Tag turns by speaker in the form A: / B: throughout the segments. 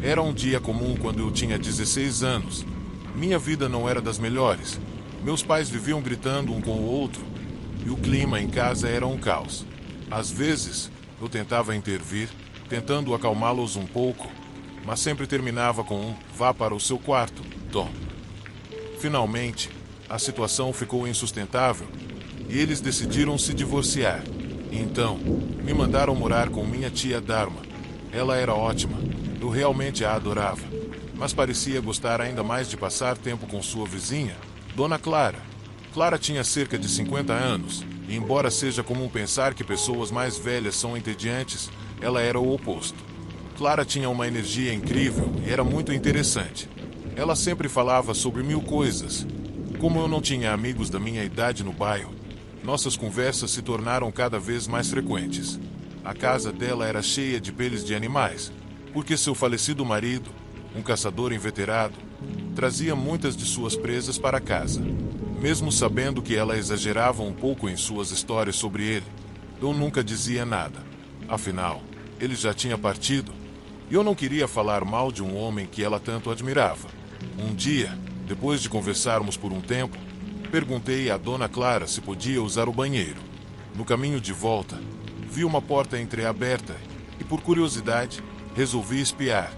A: Era um dia comum quando eu tinha 16 anos. Minha vida não era das melhores. Meus pais viviam gritando um com o outro e o clima em casa era um caos. Às vezes, eu tentava intervir, tentando acalmá-los um pouco, mas sempre terminava com um "vá para o seu quarto, Tom". Finalmente, a situação ficou insustentável e eles decidiram se divorciar. Então, me mandaram morar com minha tia Dharma. Ela era ótima, eu realmente a adorava, mas parecia gostar ainda mais de passar tempo com sua vizinha, Dona Clara. Clara tinha cerca de 50 anos, e embora seja comum pensar que pessoas mais velhas são entediantes, ela era o oposto. Clara tinha uma energia incrível e era muito interessante. Ela sempre falava sobre mil coisas. Como eu não tinha amigos da minha idade no bairro, nossas conversas se tornaram cada vez mais frequentes. A casa dela era cheia de peles de animais, porque seu falecido marido, um caçador inveterado, trazia muitas de suas presas para casa. Mesmo sabendo que ela exagerava um pouco em suas histórias sobre ele, eu nunca dizia nada. Afinal, ele já tinha partido, e eu não queria falar mal de um homem que ela tanto admirava. Um dia, depois de conversarmos por um tempo, perguntei à Dona Clara se podia usar o banheiro. No caminho de volta, vi uma porta entreaberta e, por curiosidade, resolvi espiar.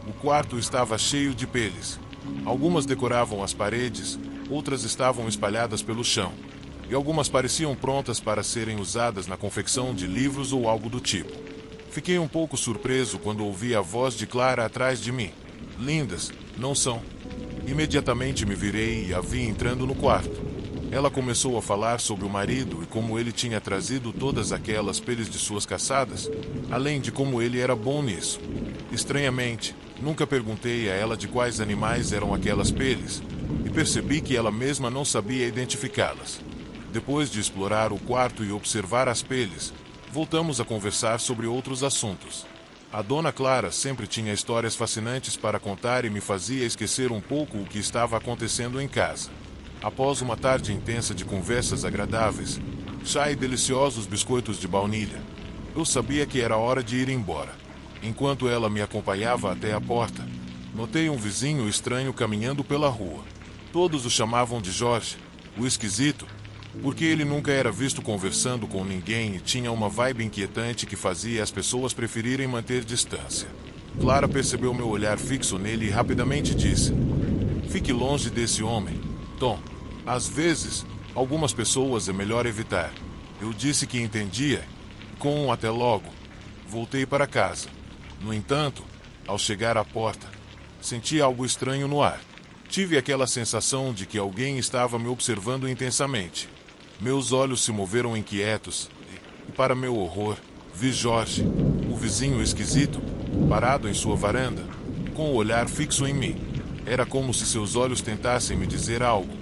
A: O quarto estava cheio de peles. Algumas decoravam as paredes, outras estavam espalhadas pelo chão, e algumas pareciam prontas para serem usadas na confecção de livros ou algo do tipo. Fiquei um pouco surpreso quando ouvi a voz de Clara atrás de mim. "Lindas, não são?" Imediatamente me virei e a vi entrando no quarto. Ela começou a falar sobre o marido e como ele tinha trazido todas aquelas peles de suas caçadas, além de como ele era bom nisso. Estranhamente, nunca perguntei a ela de quais animais eram aquelas peles, e percebi que ela mesma não sabia identificá-las. Depois de explorar o quarto e observar as peles, voltamos a conversar sobre outros assuntos. A Dona Clara sempre tinha histórias fascinantes para contar e me fazia esquecer um pouco o que estava acontecendo em casa. Após uma tarde intensa de conversas agradáveis, chá e deliciosos biscoitos de baunilha, eu sabia que era hora de ir embora. Enquanto ela me acompanhava até a porta, notei um vizinho estranho caminhando pela rua. Todos o chamavam de Jorge, o esquisito, porque ele nunca era visto conversando com ninguém e tinha uma vibe inquietante que fazia as pessoas preferirem manter distância. Clara percebeu meu olhar fixo nele e rapidamente disse: "Fique longe desse homem, Tom. Às vezes, algumas pessoas é melhor evitar." Eu disse que entendia, e com um "até logo", voltei para casa. No entanto, ao chegar à porta, senti algo estranho no ar. Tive aquela sensação de que alguém estava me observando intensamente. Meus olhos se moveram inquietos e, para meu horror, vi Jorge, o vizinho esquisito, parado em sua varanda, com o olhar fixo em mim. Era como se seus olhos tentassem me dizer algo,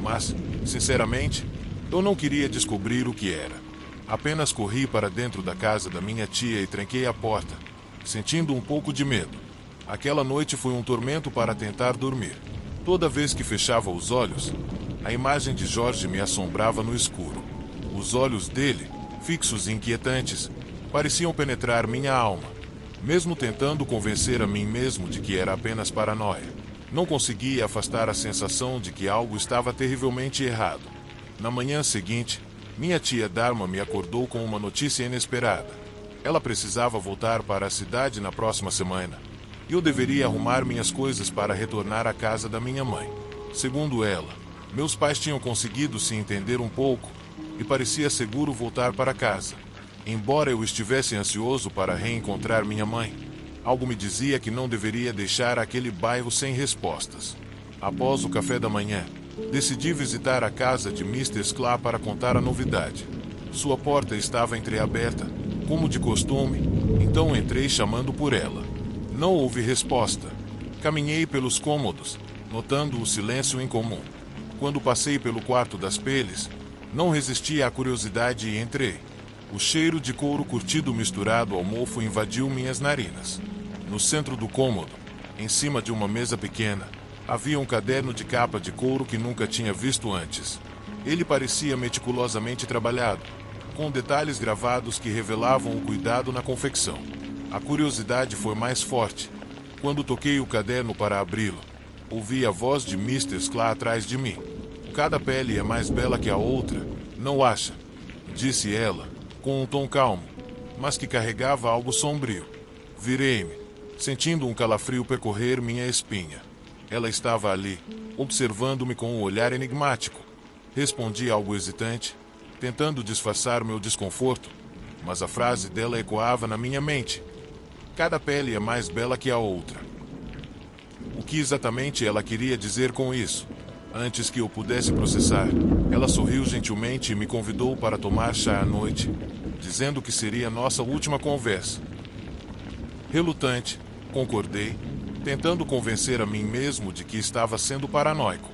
A: mas, sinceramente, eu não queria descobrir o que era. Apenas corri para dentro da casa da minha tia e tranquei a porta, sentindo um pouco de medo. Aquela noite foi um tormento para tentar dormir. Toda vez que fechava os olhos, a imagem de Jorge me assombrava no escuro. Os olhos dele, fixos e inquietantes, pareciam penetrar minha alma. Mesmo tentando convencer a mim mesmo de que era apenas paranoia, não conseguia afastar a sensação de que algo estava terrivelmente errado. Na manhã seguinte, minha tia Dharma me acordou com uma notícia inesperada. Ela precisava voltar para a cidade na próxima semana, e eu deveria arrumar minhas coisas para retornar à casa da minha mãe. Segundo ela, meus pais tinham conseguido se entender um pouco, e parecia seguro voltar para casa. Embora eu estivesse ansioso para reencontrar minha mãe, algo me dizia que não deveria deixar aquele bairro sem respostas. Após o café da manhã, decidi visitar a casa de Mr. Sklar para contar a novidade. Sua porta estava entreaberta, como de costume, então entrei chamando por ela. Não houve resposta. Caminhei pelos cômodos, notando o silêncio incomum. Quando passei pelo quarto das peles, não resisti à curiosidade e entrei. O cheiro de couro curtido misturado ao mofo invadiu minhas narinas. No centro do cômodo, em cima de uma mesa pequena, havia um caderno de capa de couro que nunca tinha visto antes. Ele parecia meticulosamente trabalhado, com detalhes gravados que revelavam o cuidado na confecção. A curiosidade foi mais forte, Quando toquei o caderno para abri-lo, ouvi a voz de Mrs. Claw atrás de mim. Cada pele é mais bela que a outra, não acha? Disse ela, com um tom calmo, mas que carregava algo sombrio. Virei-me, sentindo um calafrio percorrer minha espinha. Ela estava ali, observando-me com um olhar enigmático. Respondi algo hesitante, tentando disfarçar meu desconforto, mas a frase dela ecoava na minha mente. Cada pele é mais bela que a outra. O que exatamente ela queria dizer com isso? Antes que eu pudesse processar, ela sorriu gentilmente e me convidou para tomar chá à noite, dizendo que seria nossa última conversa. Relutante, concordei, tentando convencer a mim mesmo de que estava sendo paranoico.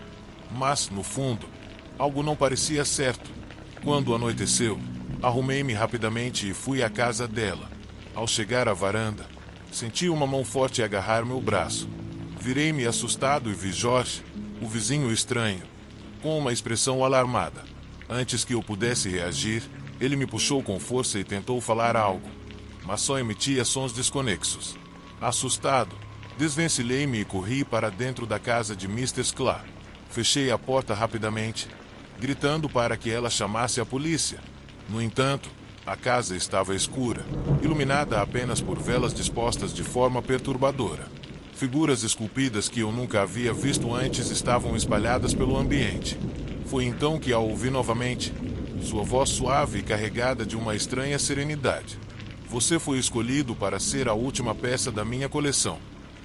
A: Mas, no fundo, algo não parecia certo. Quando anoiteceu, arrumei-me rapidamente e fui à casa dela. Ao chegar à varanda, senti uma mão forte agarrar meu braço. Virei-me assustado e vi Jorge, o vizinho estranho, com uma expressão alarmada. Antes que eu pudesse reagir, ele me puxou com força e tentou falar algo, mas só emitia sons desconexos. Assustado, desvencilhei-me e corri para dentro da casa de Mrs. Claw. Fechei a porta rapidamente, gritando para que ela chamasse a polícia. No entanto, a casa estava escura, iluminada apenas por velas dispostas de forma perturbadora. Figuras esculpidas que eu nunca havia visto antes estavam espalhadas pelo ambiente. Foi então que a ouvi novamente, sua voz suave e carregada de uma estranha serenidade. Você foi escolhido para ser a última peça da minha coleção.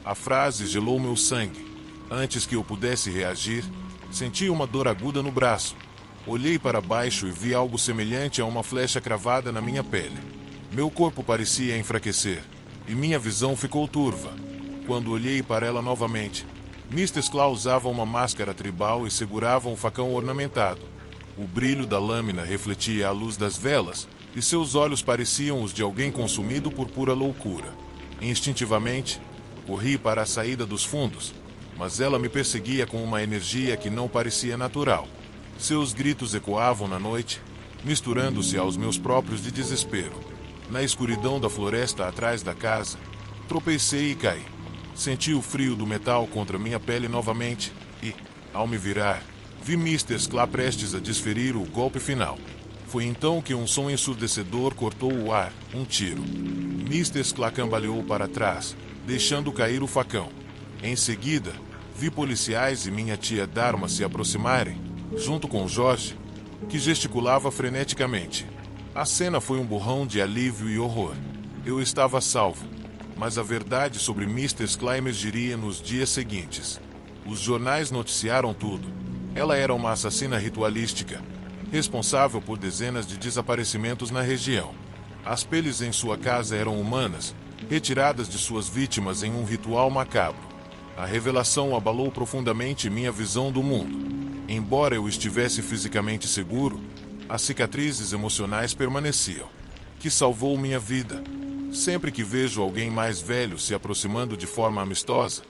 A: A frase gelou meu sangue. Antes que eu pudesse reagir, senti uma dor aguda no braço. Olhei para baixo e vi algo semelhante a uma flecha cravada na minha pele. Meu corpo parecia enfraquecer, e minha visão ficou turva. Quando olhei para ela novamente, Mrs. Claw usava uma máscara tribal e segurava um facão ornamentado. O brilho da lâmina refletia a luz das velas, e seus olhos pareciam os de alguém consumido por pura loucura. Instintivamente, corri para a saída dos fundos, mas ela me perseguia com uma energia que não parecia natural. Seus gritos ecoavam na noite, misturando-se aos meus próprios de desespero. Na escuridão da floresta atrás da casa, tropecei e caí. Senti o frio do metal contra minha pele novamente e, ao me virar, vi Mrs. Claw prestes a desferir o golpe final. Foi então que um som ensurdecedor cortou o ar, um tiro. Mrs. Claw cambaleou para trás, deixando cair o facão. Em seguida, vi policiais e minha tia Dharma se aproximarem, junto com Jorge, que gesticulava freneticamente. A cena foi um borrão de alívio e horror. Eu estava salvo, mas a verdade sobre Mrs. Claw emergiria nos dias seguintes. Os jornais noticiaram tudo. Ela era uma assassina ritualística, responsável por dezenas de desaparecimentos na região. As peles em sua casa eram humanas, retiradas de suas vítimas em um ritual macabro. A revelação abalou profundamente minha visão do mundo. Embora eu estivesse fisicamente seguro, as cicatrizes emocionais permaneciam. Que salvou minha vida. Sempre que vejo alguém mais velho se aproximando de forma amistosa,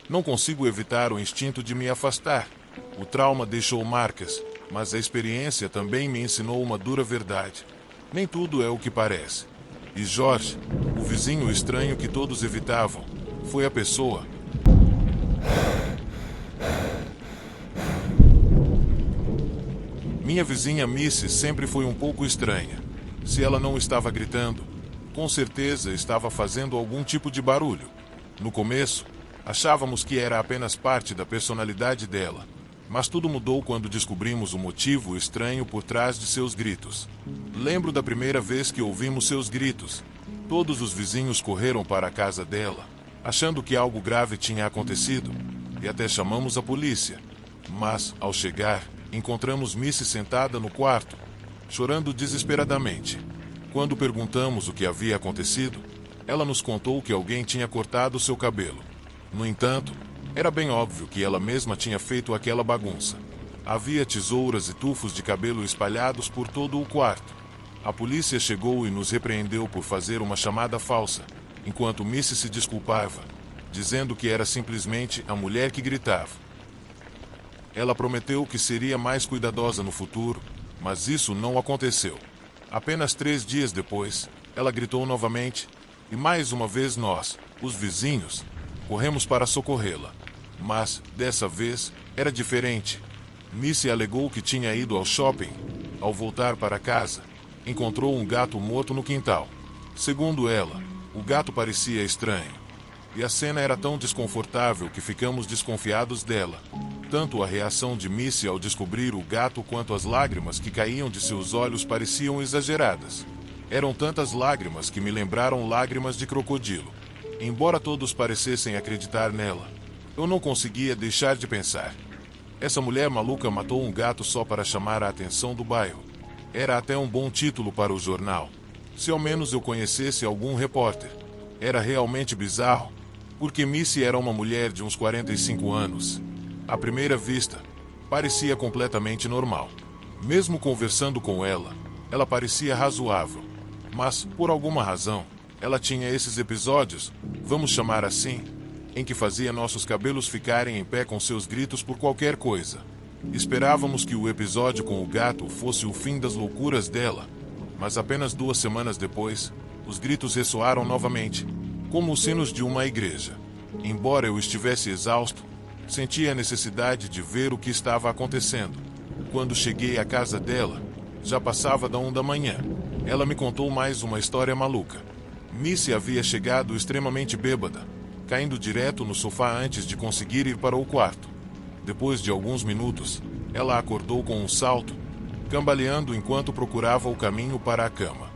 A: não consigo evitar o instinto de me afastar. O trauma deixou marcas, mas a experiência também me ensinou uma dura verdade. Nem tudo é o que parece. E Jorge, o vizinho estranho que todos evitavam, foi a pessoa. Minha vizinha Missy sempre foi um pouco estranha. Se ela não estava gritando, com certeza estava fazendo algum tipo de barulho. No começo, achávamos que era apenas parte da personalidade dela, mas tudo mudou quando descobrimos o motivo estranho por trás de seus gritos. Lembro da primeira vez que ouvimos seus gritos. Todos os vizinhos correram para a casa dela, achando que algo grave tinha acontecido, e até chamamos a polícia. Mas, ao chegar, encontramos Missy sentada no quarto, chorando desesperadamente. Quando perguntamos o que havia acontecido, ela nos contou que alguém tinha cortado seu cabelo. No entanto, era bem óbvio que ela mesma tinha feito aquela bagunça. Havia tesouras e tufos de cabelo espalhados por todo o quarto. A polícia chegou e nos repreendeu por fazer uma chamada falsa, enquanto Missy se desculpava, dizendo que era simplesmente a mulher que gritava. Ela prometeu que seria mais cuidadosa no futuro, mas isso não aconteceu. Apenas 3 dias depois, ela gritou novamente, e mais uma vez nós, os vizinhos, Corremos para socorrê-la. Mas, dessa vez, era diferente. Missy alegou que tinha ido ao shopping. Ao voltar para casa, encontrou um gato morto no quintal. Segundo ela, o gato parecia estranho. E a cena era tão desconfortável que ficamos desconfiados dela. Tanto a reação de Missy ao descobrir o gato quanto as lágrimas que caíam de seus olhos pareciam exageradas. Eram tantas lágrimas que me lembraram lágrimas de crocodilo. Embora todos parecessem acreditar nela, eu não conseguia deixar de pensar. Essa mulher maluca matou um gato só para chamar a atenção do bairro. Era até um bom título para o jornal. Se ao menos eu conhecesse algum repórter. Era realmente bizarro, porque Missy era uma mulher de uns 45 anos. À primeira vista, parecia completamente normal. Mesmo conversando com ela, ela parecia razoável. Mas, por alguma razão, ela tinha esses episódios, vamos chamar assim, em que fazia nossos cabelos ficarem em pé com seus gritos por qualquer coisa. Esperávamos que o episódio com o gato fosse o fim das loucuras dela, mas apenas 2 semanas depois, os gritos ressoaram novamente, como os sinos de uma igreja. Embora eu estivesse exausto, senti a necessidade de ver o que estava acontecendo. Quando cheguei à casa dela, já passava da 1 da manhã. Ela me contou mais uma história maluca. Missy havia chegado extremamente bêbada, caindo direto no sofá antes de conseguir ir para o quarto. Depois de alguns minutos, ela acordou com um salto, cambaleando enquanto procurava o caminho para a cama.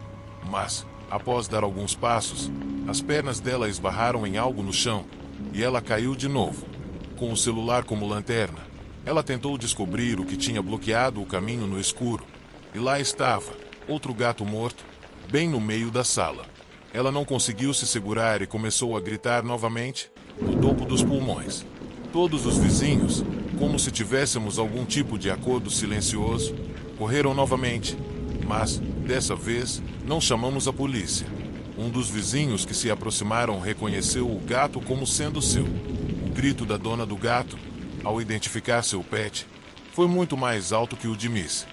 A: Mas, após dar alguns passos, as pernas dela esbarraram em algo no chão, e ela caiu de novo. Com o celular como lanterna, ela tentou descobrir o que tinha bloqueado o caminho no escuro. E lá estava, outro gato morto, bem no meio da sala. Ela não conseguiu se segurar e começou a gritar novamente, no topo dos pulmões. Todos os vizinhos, como se tivéssemos algum tipo de acordo silencioso, correram novamente, mas, dessa vez, não chamamos a polícia. Um dos vizinhos que se aproximaram reconheceu o gato como sendo seu. O grito da dona do gato, ao identificar seu pet, foi muito mais alto que o de Missy.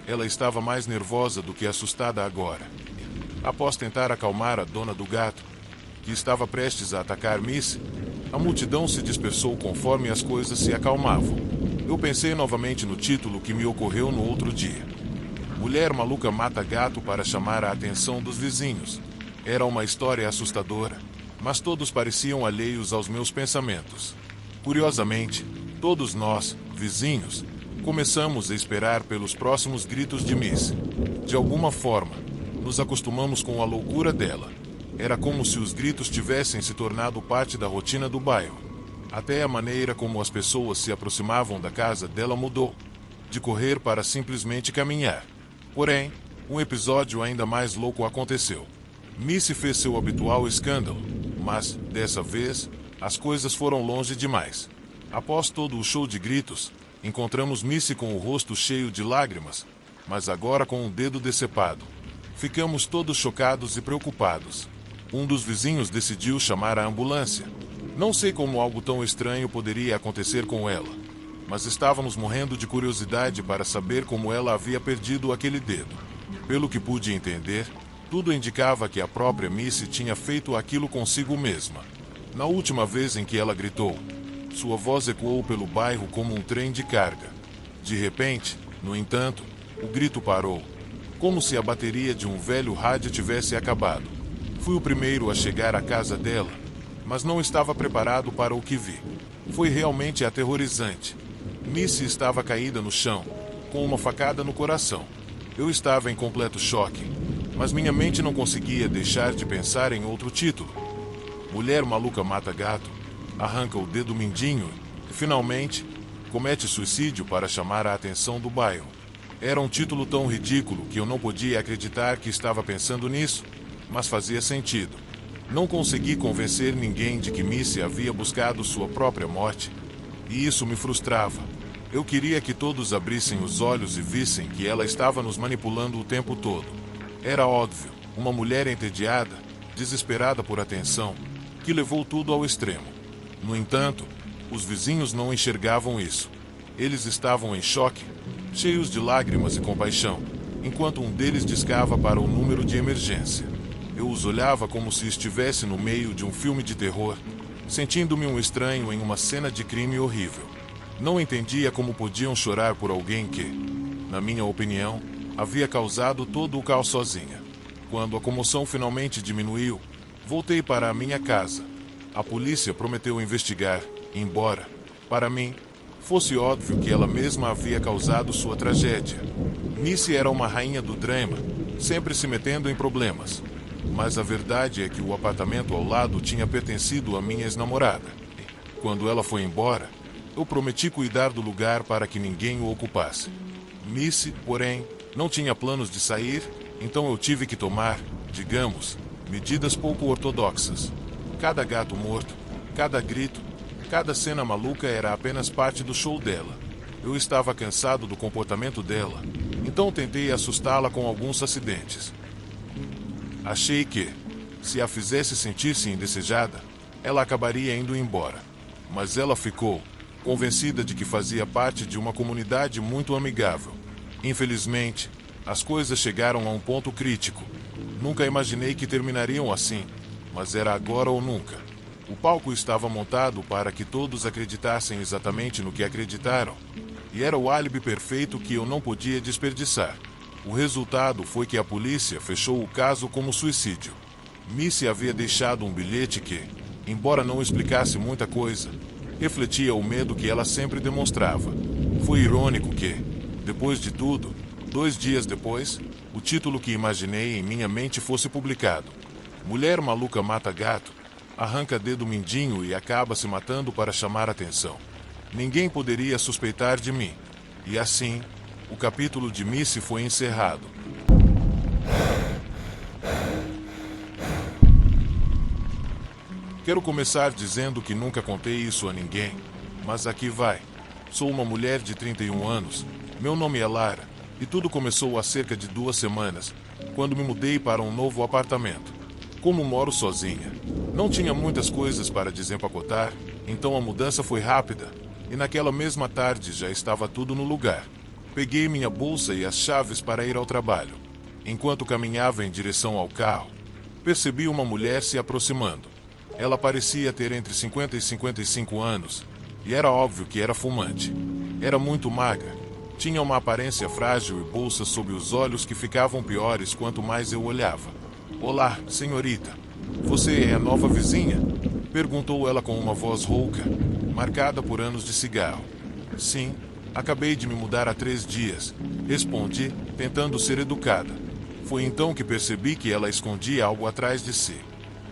A: Ela estava mais nervosa do que assustada agora. Após tentar acalmar a dona do gato, que estava prestes a atacar Missy, a multidão se dispersou conforme as coisas se acalmavam. Eu pensei novamente no título que me ocorreu no outro dia. Mulher maluca mata gato para chamar a atenção dos vizinhos. Era uma história assustadora, mas todos pareciam alheios aos meus pensamentos. Curiosamente, todos nós, vizinhos, começamos a esperar pelos próximos gritos de Missy. De alguma forma, nos acostumamos com a loucura dela. Era como se os gritos tivessem se tornado parte da rotina do bairro. Até a maneira como as pessoas se aproximavam da casa dela mudou, de correr para simplesmente caminhar. Porém, um episódio ainda mais louco aconteceu. Missy fez seu habitual escândalo, mas, dessa vez, as coisas foram longe demais. Após todo o show de gritos, encontramos Missy com o rosto cheio de lágrimas, mas agora com um dedo decepado. Ficamos todos chocados e preocupados. Um dos vizinhos decidiu chamar a ambulância. Não sei como algo tão estranho poderia acontecer com ela, mas estávamos morrendo de curiosidade para saber como ela havia perdido aquele dedo. Pelo que pude entender, tudo indicava que a própria Missy tinha feito aquilo consigo mesma. Na última vez em que ela gritou, sua voz ecoou pelo bairro como um trem de carga. De repente, no entanto, o grito parou, como se a bateria de um velho rádio tivesse acabado. Fui o primeiro a chegar à casa dela, mas não estava preparado para o que vi. Foi realmente aterrorizante. Missy estava caída no chão, com uma facada no coração. Eu estava em completo choque, mas minha mente não conseguia deixar de pensar em outro título. Mulher maluca mata gato, arranca o dedo mindinho e, finalmente, comete suicídio para chamar a atenção do bairro. Era um título tão ridículo que eu não podia acreditar que estava pensando nisso, mas fazia sentido. Não consegui convencer ninguém de que Missy havia buscado sua própria morte, e isso me frustrava. Eu queria que todos abrissem os olhos e vissem que ela estava nos manipulando o tempo todo. Era óbvio, uma mulher entediada, desesperada por atenção, que levou tudo ao extremo. No entanto, os vizinhos não enxergavam isso. Eles estavam em choque, cheios de lágrimas e compaixão, enquanto um deles discava para o número de emergência. Eu os olhava como se estivesse no meio de um filme de terror, sentindo-me um estranho em uma cena de crime horrível. Não entendia como podiam chorar por alguém que, na minha opinião, havia causado todo o caos sozinha. Quando a comoção finalmente diminuiu, voltei para a minha casa. A polícia prometeu investigar, embora, para mim, fosse óbvio que ela mesma havia causado sua tragédia. Missy era uma rainha do drama, sempre se metendo em problemas. Mas a verdade é que o apartamento ao lado tinha pertencido à minha ex-namorada. Quando ela foi embora, eu prometi cuidar do lugar para que ninguém o ocupasse. Missy, porém, não tinha planos de sair, então eu tive que tomar, digamos, medidas pouco ortodoxas. Cada gato morto, cada grito, cada cena maluca era apenas parte do show dela. Eu estava cansado do comportamento dela, então tentei assustá-la com alguns acidentes. Achei que, se a fizesse sentir-se indesejada, ela acabaria indo embora. Mas ela ficou, convencida de que fazia parte de uma comunidade muito amigável. Infelizmente, as coisas chegaram a um ponto crítico. Nunca imaginei que terminariam assim, mas era agora ou nunca. O palco estava montado para que todos acreditassem exatamente no que acreditaram, e era o álibi perfeito que eu não podia desperdiçar. O resultado foi que a polícia fechou o caso como suicídio. Missy havia deixado um bilhete que, embora não explicasse muita coisa, refletia o medo que ela sempre demonstrava. Foi irônico que, depois de tudo, 2 dias depois, o título que imaginei em minha mente fosse publicado. Mulher maluca mata gato, arranca dedo mindinho e acaba se matando para chamar atenção. Ninguém poderia suspeitar de mim. E assim, o capítulo de Missy foi encerrado. Quero começar dizendo que nunca contei isso a ninguém, mas aqui vai. Sou uma mulher de 31 anos, meu nome é Lara, e tudo começou há cerca de 2 semanas, quando me mudei para um novo apartamento. Como moro sozinha, não tinha muitas coisas para desempacotar, então a mudança foi rápida, e naquela mesma tarde já estava tudo no lugar. Peguei minha bolsa e as chaves para ir ao trabalho. Enquanto caminhava em direção ao carro, percebi uma mulher se aproximando. Ela parecia ter entre 50 e 55 anos, e era óbvio que era fumante. Era muito magra, tinha uma aparência frágil e bolsas sob os olhos que ficavam piores quanto mais eu olhava. "Olá, senhorita. Você é a nova vizinha?" perguntou ela com uma voz rouca, marcada por anos de cigarro. "Sim, acabei de me mudar há 3 dias", respondi, tentando ser educada. Foi então que percebi que ela escondia algo atrás de si.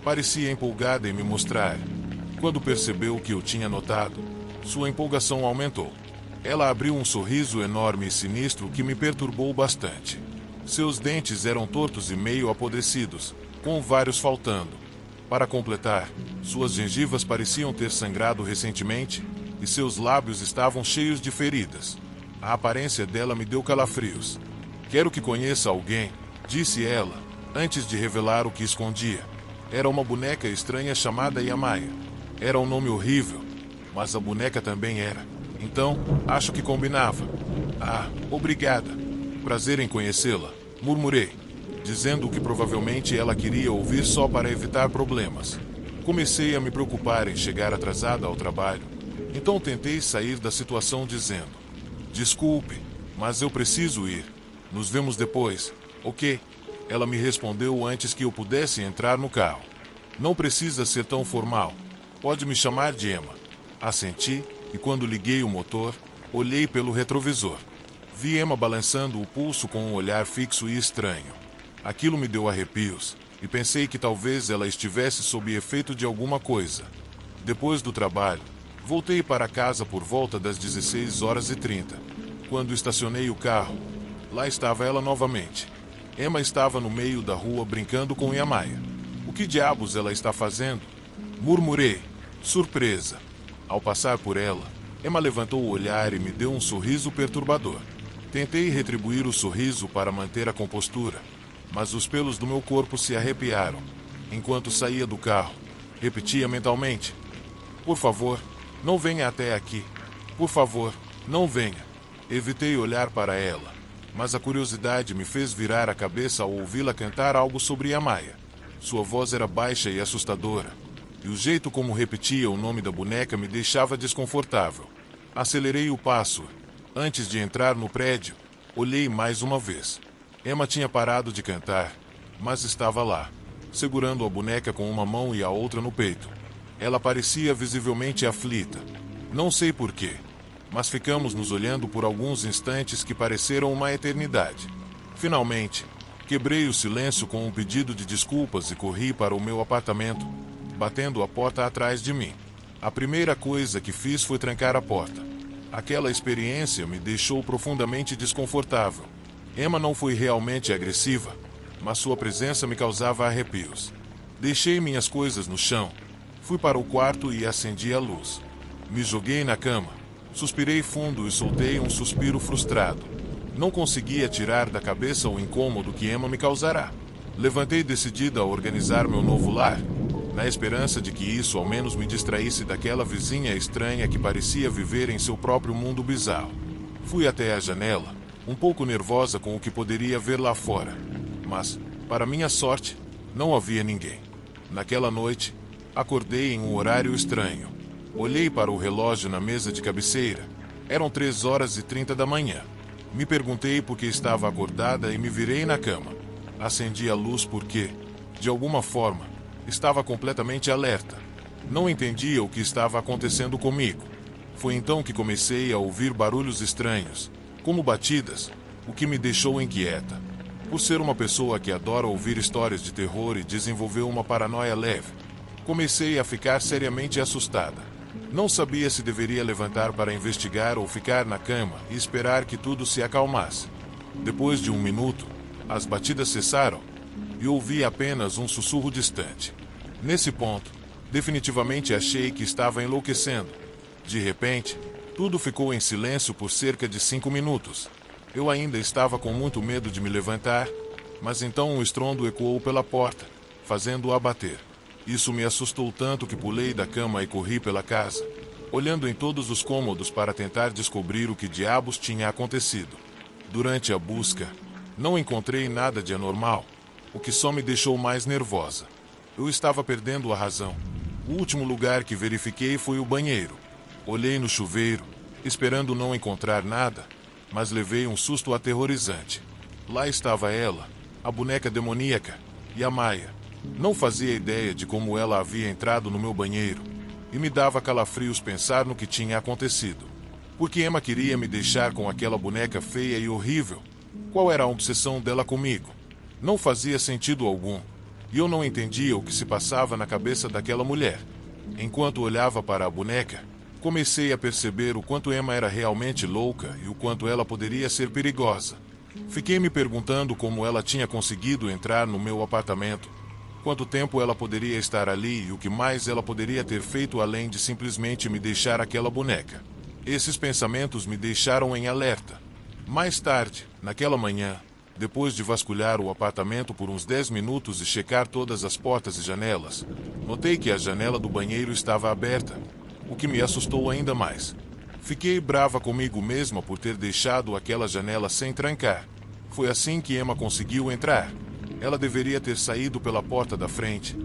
A: Parecia empolgada em me mostrar. Quando percebeu o que eu tinha notado, sua empolgação aumentou. Ela abriu um sorriso enorme e sinistro que me perturbou bastante. Seus dentes eram tortos e meio apodrecidos, com vários faltando. Para completar, suas gengivas pareciam ter sangrado recentemente e seus lábios estavam cheios de feridas. A aparência dela me deu calafrios. "Quero que conheça alguém", disse ela, antes de revelar o que escondia. Era uma boneca estranha chamada Yamaya. Era um nome horrível, mas a boneca também era. Então, acho que combinava. "Ah, obrigada. Prazer em conhecê-la", murmurei, dizendo o que provavelmente ela queria ouvir só para evitar problemas. Comecei a me preocupar em chegar atrasada ao trabalho, então tentei sair da situação dizendo: "Desculpe, mas eu preciso ir. Nos vemos depois, ok?" Ela me respondeu antes que eu pudesse entrar no carro. "Não precisa ser tão formal. Pode me chamar de Emma." Assenti, e quando liguei o motor, olhei pelo retrovisor. Vi Emma balançando o pulso com um olhar fixo e estranho. Aquilo me deu arrepios, e pensei que talvez ela estivesse sob efeito de alguma coisa. Depois do trabalho, voltei para casa por volta das 16h30. Quando estacionei o carro, lá estava ela novamente. Emma estava no meio da rua brincando com Yamaya. "O que diabos ela está fazendo?" murmurei, surpresa. Ao passar por ela, Emma levantou o olhar e me deu um sorriso perturbador. Tentei retribuir o sorriso para manter a compostura, mas os pelos do meu corpo se arrepiaram. Enquanto saía do carro, repetia mentalmente: "Por favor, não venha até aqui. Por favor, não venha." Evitei olhar para ela, mas a curiosidade me fez virar a cabeça ao ouvi-la cantar algo sobre Yamaya. Sua voz era baixa e assustadora. e o jeito como repetia o nome da boneca me deixava desconfortável. Acelerei o passo. Antes de entrar no prédio, olhei mais uma vez. Emma tinha parado de cantar, mas estava lá, segurando a boneca com uma mão e a outra no peito. Ela parecia visivelmente aflita. Não sei porquê, mas ficamos nos olhando por alguns instantes que pareceram uma eternidade. Finalmente, quebrei o silêncio com um pedido de desculpas e corri para o meu apartamento, batendo a porta atrás de mim. A primeira coisa que fiz foi trancar a porta. Aquela experiência me deixou profundamente desconfortável. Emma não foi realmente agressiva, mas sua presença me causava arrepios. Deixei minhas coisas no chão, fui para o quarto e acendi a luz. Me joguei na cama, suspirei fundo e soltei um suspiro frustrado. Não conseguia tirar da cabeça o incômodo que Emma me causará. Levantei decidida a organizar meu novo lar, na esperança de que isso ao menos me distraísse daquela vizinha estranha que parecia viver em seu próprio mundo bizarro. Fui até a janela, um pouco nervosa com o que poderia ver lá fora, mas, para minha sorte, não havia ninguém. Naquela noite, acordei em um horário estranho. Olhei para o relógio na mesa de cabeceira. Eram 3h30 da manhã. Me perguntei por que estava acordada e me virei na cama. Acendi a luz porque, de alguma forma, estava completamente alerta. Não entendia o que estava acontecendo comigo. Foi então que comecei a ouvir barulhos estranhos, como batidas, o que me deixou inquieta. Por ser uma pessoa que adora ouvir histórias de terror e desenvolveu uma paranoia leve, comecei a ficar seriamente assustada. Não sabia se deveria levantar para investigar ou ficar na cama e esperar que tudo se acalmasse. Depois de 1 minuto, as batidas cessaram e ouvi apenas um sussurro distante. Nesse ponto, definitivamente achei que estava enlouquecendo. De repente, tudo ficou em silêncio por cerca de 5 minutos. Eu ainda estava com muito medo de me levantar, mas então um estrondo ecoou pela porta, fazendo-a bater. Isso me assustou tanto que pulei da cama e corri pela casa, olhando em todos os cômodos para tentar descobrir o que diabos tinha acontecido. Durante a busca, não encontrei nada de anormal, o que só me deixou mais nervosa. Eu estava perdendo a razão. O último lugar que verifiquei foi o banheiro. Olhei no chuveiro, esperando não encontrar nada, mas levei um susto aterrorizante. Lá estava ela, a boneca demoníaca, e a Maia. Não fazia ideia de como ela havia entrado no meu banheiro, e me dava calafrios pensar no que tinha acontecido. Por que Emma queria me deixar com aquela boneca feia e horrível? Qual era a obsessão dela comigo? Não fazia sentido algum, e eu não entendia o que se passava na cabeça daquela mulher. Enquanto olhava para a boneca, comecei a perceber o quanto Emma era realmente louca e o quanto ela poderia ser perigosa. Fiquei me perguntando como ela tinha conseguido entrar no meu apartamento, quanto tempo ela poderia estar ali e o que mais ela poderia ter feito além de simplesmente me deixar aquela boneca. Esses pensamentos me deixaram em alerta. Mais tarde, naquela manhã, depois de vasculhar o apartamento por uns 10 minutos e checar todas as portas e janelas, notei que a janela do banheiro estava aberta, o que me assustou ainda mais. Fiquei brava comigo mesma por ter deixado aquela janela sem trancar. Foi assim que Emma conseguiu entrar. Ela deveria ter saído pela porta da frente,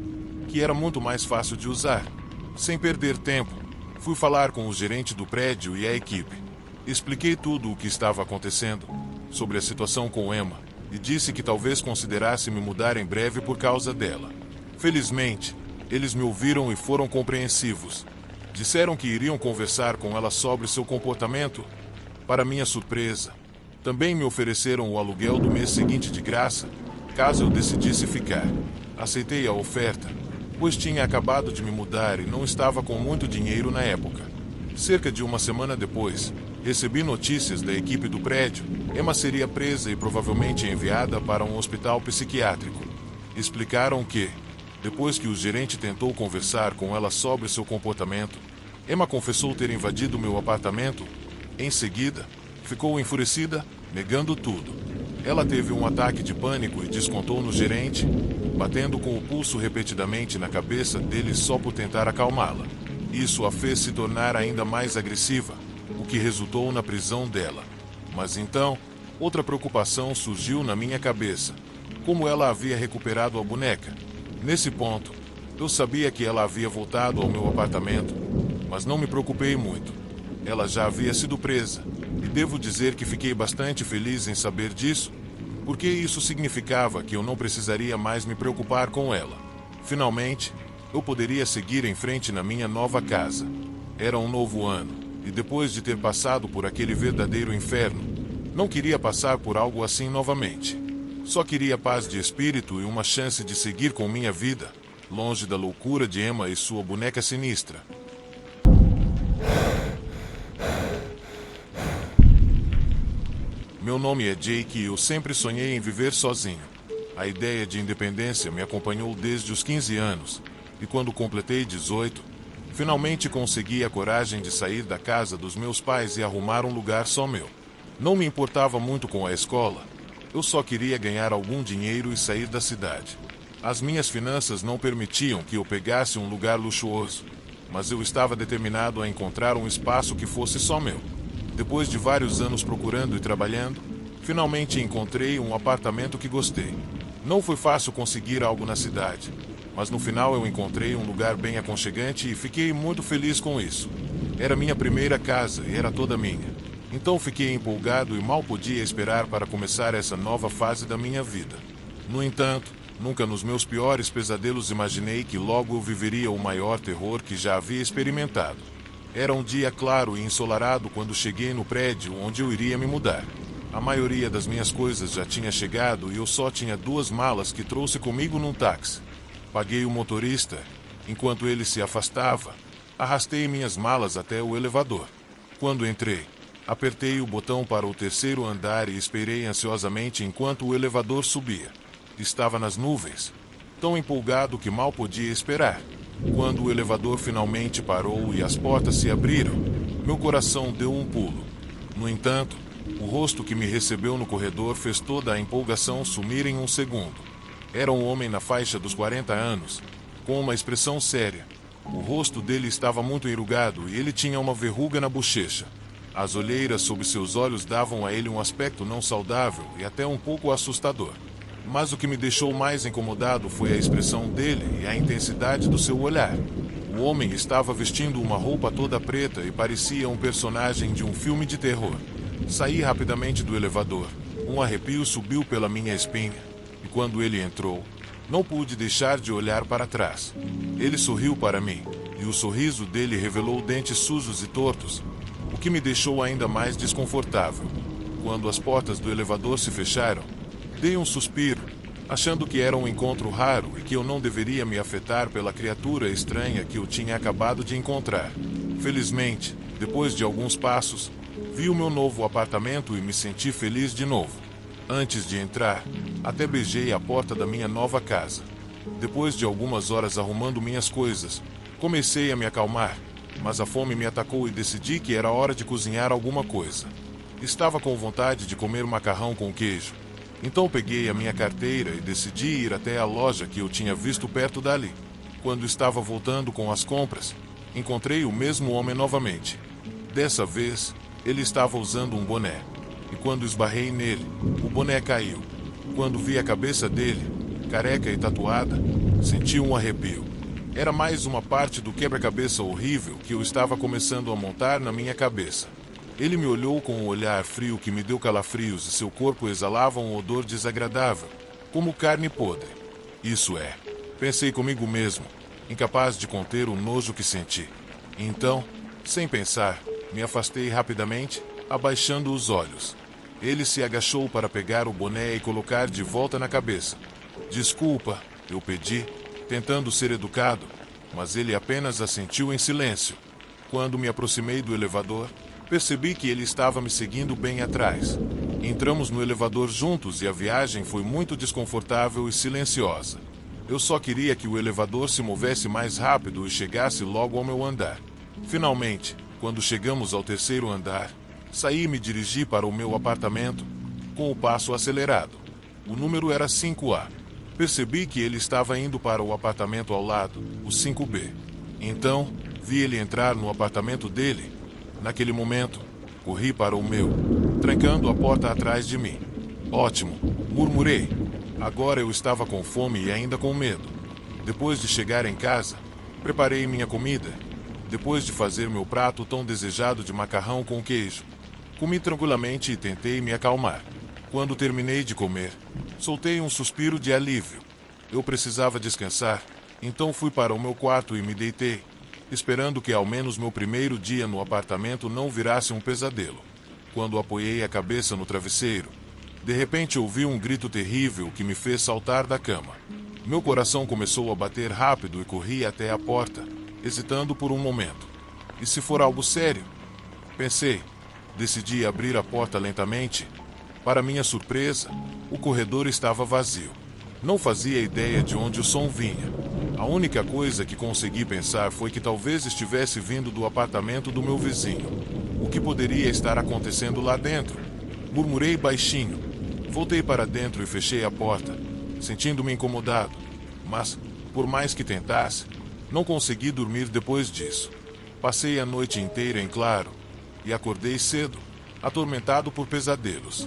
A: que era muito mais fácil de usar. Sem perder tempo, fui falar com o gerente do prédio e a equipe. Expliquei tudo o que estava acontecendo, sobre a situação com Emma, e disse que talvez considerasse me mudar em breve por causa dela. Felizmente, eles me ouviram e foram compreensivos. Disseram que iriam conversar com ela sobre seu comportamento. Para minha surpresa, também me ofereceram o aluguel do mês seguinte de graça, caso eu decidisse ficar. Aceitei a oferta, pois tinha acabado de me mudar e não estava com muito dinheiro na época. Cerca de 1 semana depois, recebi notícias da equipe do prédio. Emma seria presa e provavelmente enviada para um hospital psiquiátrico. Explicaram que, depois que o gerente tentou conversar com ela sobre seu comportamento, Emma confessou ter invadido meu apartamento. Em seguida, ficou enfurecida, negando tudo. Ela teve um ataque de pânico e descontou no gerente, batendo com o pulso repetidamente na cabeça dele só por tentar acalmá-la. Isso a fez se tornar ainda mais agressiva, o que resultou na prisão dela. Mas então, outra preocupação surgiu na minha cabeça. Como ela havia recuperado a boneca? Nesse ponto, Eu sabia que ela havia voltado ao meu apartamento, mas não me preocupei muito. Ela já havia sido presa, e devo dizer que fiquei bastante feliz em saber disso, porque isso significava que eu não precisaria mais me preocupar com ela. Finalmente, eu poderia seguir em frente na minha nova casa. Era um novo ano, e depois de ter passado por aquele verdadeiro inferno, não queria passar por algo assim novamente. Só queria paz de espírito e uma chance de seguir com minha vida, longe da loucura de Emma e sua boneca sinistra. Meu nome é Jake e eu sempre sonhei em viver sozinho. A ideia de independência me acompanhou desde os 15 anos, e quando completei 18, finalmente consegui a coragem de sair da casa dos meus pais e arrumar um lugar só meu. Não me importava muito com a escola, eu só queria ganhar algum dinheiro e sair da cidade. As minhas finanças não permitiam que eu pegasse um lugar luxuoso, mas eu estava determinado a encontrar um espaço que fosse só meu. Depois de vários anos procurando e trabalhando, finalmente encontrei um apartamento que gostei. Não foi fácil conseguir algo na cidade, mas no final eu encontrei um lugar bem aconchegante e fiquei muito feliz com isso. Era minha primeira casa e era toda minha. Então fiquei empolgado e mal podia esperar para começar essa nova fase da minha vida. No entanto, nunca nos meus piores pesadelos imaginei que logo eu viveria o maior terror que já havia experimentado. Era um dia claro e ensolarado quando cheguei no prédio onde eu iria me mudar. A maioria das minhas coisas já tinha chegado e eu só tinha 2 malas que trouxe comigo num táxi. Paguei o motorista. Enquanto ele se afastava, arrastei minhas malas até o elevador. Quando entrei, apertei o botão para o 3º andar e esperei ansiosamente enquanto o elevador subia. Estava nas nuvens, tão empolgado que mal podia esperar. Quando o elevador finalmente parou e as portas se abriram, meu coração deu um pulo. No entanto, o rosto que me recebeu no corredor fez toda a empolgação sumir em um segundo. Era um homem na faixa dos 40 anos, com uma expressão séria. O rosto dele estava muito enrugado e ele tinha uma verruga na bochecha. As olheiras sob seus olhos davam a ele um aspecto não saudável e até um pouco assustador. Mas o que me deixou mais incomodado foi a expressão dele e a intensidade do seu olhar. O homem estava vestindo uma roupa toda preta e parecia um personagem de um filme de terror. Saí rapidamente do elevador. Um arrepio subiu pela minha espinha, e quando ele entrou, não pude deixar de olhar para trás. Ele sorriu para mim, e o sorriso dele revelou dentes sujos e tortos, o que me deixou ainda mais desconfortável. Quando as portas do elevador se fecharam, dei um suspiro, achando que era um encontro raro e que eu não deveria me afetar pela criatura estranha que eu tinha acabado de encontrar. Felizmente, depois de alguns passos, vi o meu novo apartamento e me senti feliz de novo. Antes de entrar, até beijei a porta da minha nova casa. Depois de algumas horas arrumando minhas coisas, comecei a me acalmar, mas a fome me atacou e decidi que era hora de cozinhar alguma coisa. Estava com vontade de comer macarrão com queijo. Então peguei a minha carteira e decidi ir até a loja que eu tinha visto perto dali. Quando estava voltando com as compras, encontrei o mesmo homem novamente. Dessa vez, ele estava usando um boné. E quando esbarrei nele, o boné caiu. Quando vi a cabeça dele, careca e tatuada, senti um arrepio. Era mais uma parte do quebra-cabeça horrível que eu estava começando a montar na minha cabeça. Ele me olhou com um olhar frio que me deu calafrios e seu corpo exalava um odor desagradável, como carne podre. Isso é, pensei comigo mesmo, incapaz de conter o nojo que senti. Então, sem pensar, me afastei rapidamente, abaixando os olhos. Ele se agachou para pegar o boné e colocar de volta na cabeça. Desculpa, eu pedi, tentando ser educado, mas ele apenas assentiu em silêncio. Quando me aproximei do elevador, percebi que ele estava me seguindo bem atrás. Entramos no elevador juntos e a viagem foi muito desconfortável e silenciosa. Eu só queria que o elevador se movesse mais rápido e chegasse logo ao meu andar. Finalmente, quando chegamos ao 3º andar, saí e me dirigi para o meu apartamento, com o passo acelerado. O número era 5A. Percebi que ele estava indo para o apartamento ao lado, o 5B. Então, vi ele entrar no apartamento dele. Naquele momento, corri para o meu, trancando a porta atrás de mim. Ótimo, murmurei. Agora eu estava com fome e ainda com medo. Depois de chegar em casa, preparei minha comida. Depois de fazer meu prato tão desejado de macarrão com queijo, comi tranquilamente e tentei me acalmar. Quando terminei de comer, soltei um suspiro de alívio. Eu precisava descansar, então fui para o meu quarto e me deitei, esperando que ao menos meu primeiro dia no apartamento não virasse um pesadelo. Quando apoiei a cabeça no travesseiro, de repente ouvi um grito terrível que me fez saltar da cama. Meu coração começou a bater rápido e corri até a porta, hesitando por um momento. E se for algo sério? Pensei. Decidi abrir a porta lentamente. Para minha surpresa, o corredor estava vazio. Não fazia ideia de onde o som vinha. A única coisa que consegui pensar foi que talvez estivesse vindo do apartamento do meu vizinho. O que poderia estar acontecendo lá dentro? Murmurei baixinho. Voltei para dentro e fechei a porta, sentindo-me incomodado. Mas, por mais que tentasse, não consegui dormir depois disso. Passei a noite inteira em claro e acordei cedo, atormentado por pesadelos.